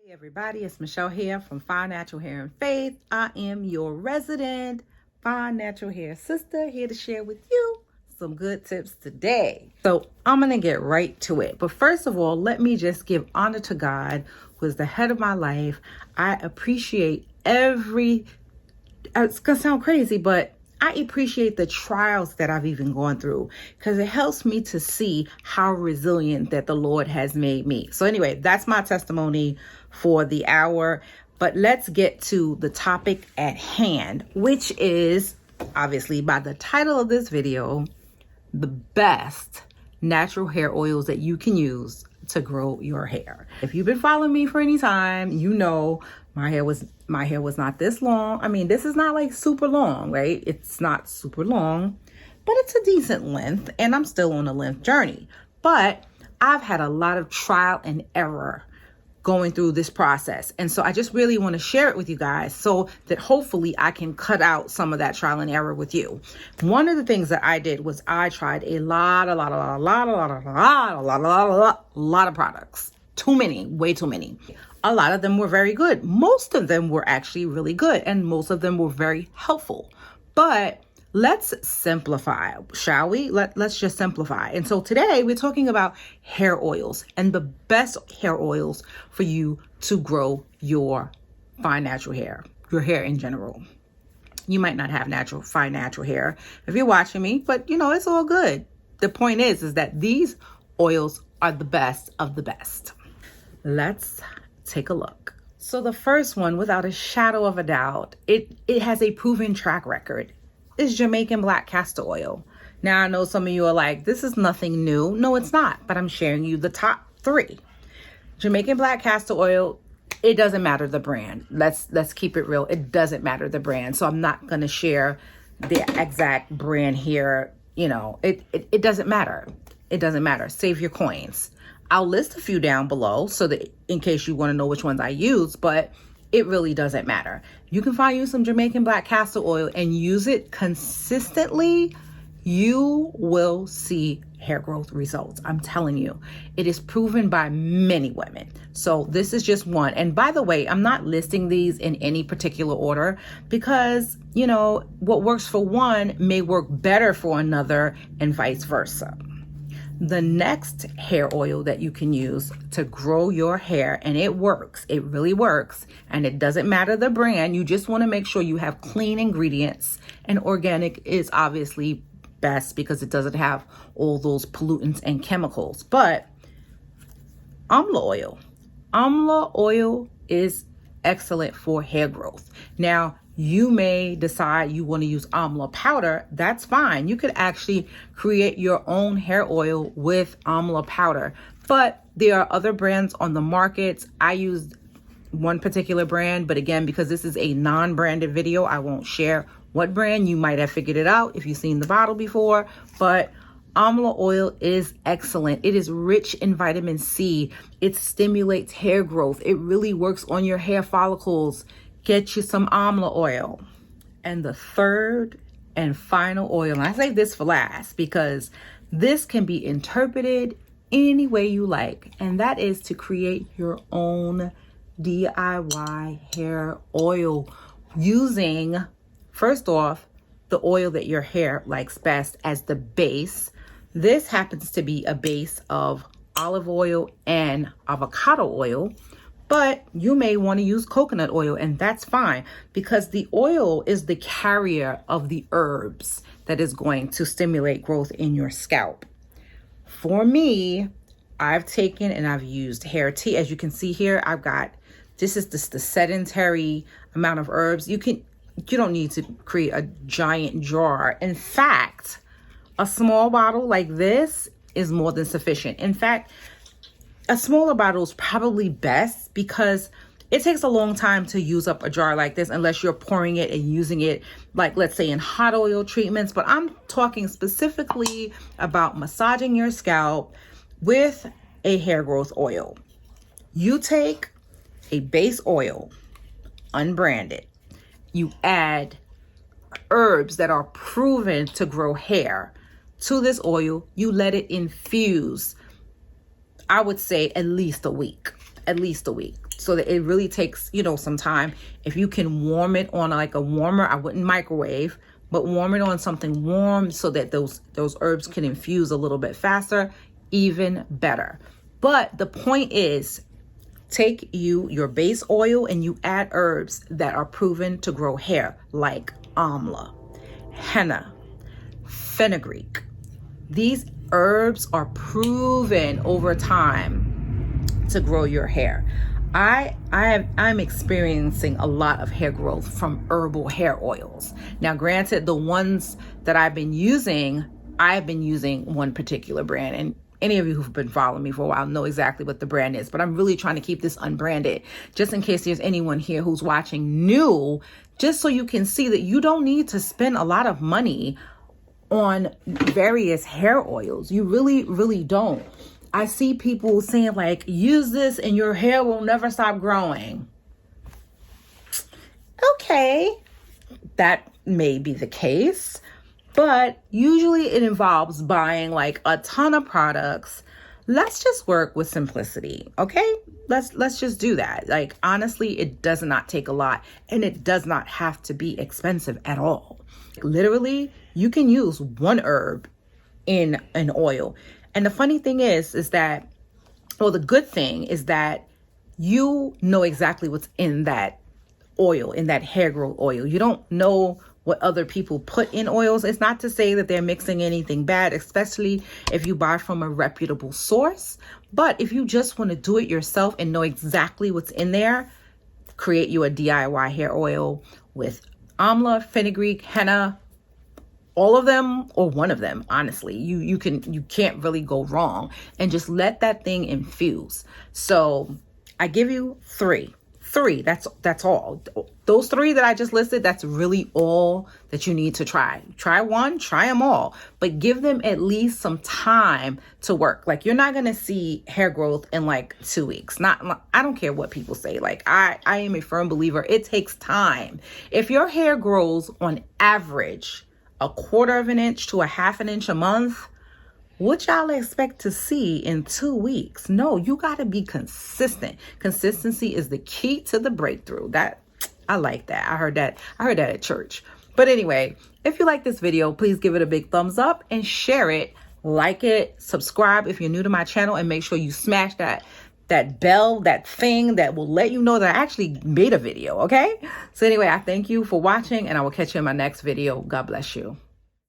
Hey everybody, it's Michelle here from Fine Natural Hair and Faith. I am your resident Fine Natural Hair sister, here to share with you some good tips today. So I'm going to get right to it. But first of all, let me just give honor to God, who is the head of my life. I appreciate it's going to sound crazy, but I appreciate the trials that I've even gone through because it helps me to see how resilient that the Lord has made me. So anyway, that's my testimony for the hour. But let's get to the topic at hand, which is obviously by the title of this video, the best natural hair oils that you can use to grow your hair. If you've been following me for any time, you know my hair was not this long. I mean, this is not like super long, right? It's not super long, but it's a decent length, and I'm still on a length journey. But I've had a lot of trial and error going through this process. And so I just really want to share it with you guys so that hopefully I can cut out some of that trial and error with you. One of the things that I did was I tried a lot of products. Too many, way too many. A lot of them were very good. Most of them were actually really good, and most of them were very helpful. But let's simplify, shall we? Let's just simplify. And so today we're talking about hair oils and the best hair oils for you to grow your fine natural hair, your hair in general. You might not have fine natural hair if you're watching me, but you know, it's all good. The point is that these oils are the best of the best. Let's take a look. So the first one, without a shadow of a doubt, it has a proven track record, is Jamaican black castor oil. Now I know some of you are like, this is nothing new. No, it's not, but I'm sharing you the top 3. Jamaican black castor oil, it doesn't matter the brand. Let's keep it real. It doesn't matter the brand. So I'm not going to share the exact brand here. You know, it doesn't matter. It doesn't matter. Save your coins. I'll list a few down below so that in case you want to know which ones I use, but it really doesn't matter. You can find you some Jamaican black castor oil and use it consistently. You will see hair growth results. I'm telling you, it is proven by many women. So this is just one. And by the way, I'm not listing these in any particular order because, you know, what works for one may work better for another and vice versa. The next hair oil that you can use to grow your hair, and it works, it really works, and it doesn't matter the brand, you just want to make sure you have clean ingredients, and organic is obviously best because it doesn't have all those pollutants and chemicals. But Amla oil. Amla oil is excellent for hair growth. Now, you may decide you want to use amla powder. That's fine. You could actually create your own hair oil with amla powder. But there are other brands on the market. I use one particular brand, but again, because this is a non-branded video, I won't share what brand. You might have figured it out if you've seen the bottle before, but Amla oil is excellent. It is rich in vitamin C. It stimulates hair growth. It really works on your hair follicles. Get you some Amla oil. And the third and final oil, and I say this for last because this can be interpreted any way you like, and that is to create your own DIY hair oil using, first off, the oil that your hair likes best as the base. This happens to be a base of olive oil and avocado oil, but you may want to use coconut oil, and that's fine because the oil is the carrier of the herbs that is going to stimulate growth in your scalp. For me, I've taken and I've used hair tea. As you can see here, this is just the sedentary amount of herbs. You don't need to create a giant jar. In fact, a small bottle like this is more than sufficient. In fact, a smaller bottle is probably best because it takes a long time to use up a jar like this unless you're pouring it and using it, like let's say in hot oil treatments. But I'm talking specifically about massaging your scalp with a hair growth oil. You take a base oil, unbranded. You add herbs that are proven to grow hair to this oil. You let it infuse, I would say at least a week. so that it really takes, you know, some time. If you can warm it on like a warmer, I wouldn't microwave, but warm it on something warm so that those herbs can infuse a little bit faster, even better. But the point is, take your base oil and you add herbs that are proven to grow hair, like amla, henna, fenugreek. These herbs are proven over time to grow your hair. I'm experiencing a lot of hair growth from herbal hair oils. Now, granted, the ones that I've been using one particular brand, and any of you who've been following me for a while know exactly what the brand is, but I'm really trying to keep this unbranded, just in case there's anyone here who's watching new, just so you can see that you don't need to spend a lot of money on various hair oils. You really, really don't. I see people saying like, use this and your hair will never stop growing. Okay, that may be the case, but usually it involves buying like a ton of products. Let's just work with simplicity, okay? Let's just do that. Like, honestly, it does not take a lot, and it does not have to be expensive at all. Literally, you can use one herb in an oil. And the funny thing is that, well, the good thing is that you know exactly what's in that oil, in that hair growth oil. You don't know what other people put in oils. It's not to say that they're mixing anything bad, especially if you buy from a reputable source. But if you just want to do it yourself and know exactly what's in there, create you a DIY hair oil with amla, fenugreek, henna, all of them or one of them. Honestly, you can't really go wrong, and just let that thing infuse. So I give you three. That's all. Those three that I just listed, that's really all that you need to try. Try one, try them all, but give them at least some time to work. Like, you're not going to see hair growth in like 2 weeks. I don't care what people say. Like, I am a firm believer. It takes time. If your hair grows on average 1/4 of an inch to 1/2 an inch a month, what y'all expect to see in 2 weeks? No, you got to be consistent. Consistency is the key to the breakthrough. I like that. I heard that at church. But anyway, if you like this video, please give it a big thumbs up and share it. Like it, subscribe if you're new to my channel, and make sure you smash that bell, that thing that will let you know that I actually made a video, okay? So anyway, I thank you for watching, and I will catch you in my next video. God bless you.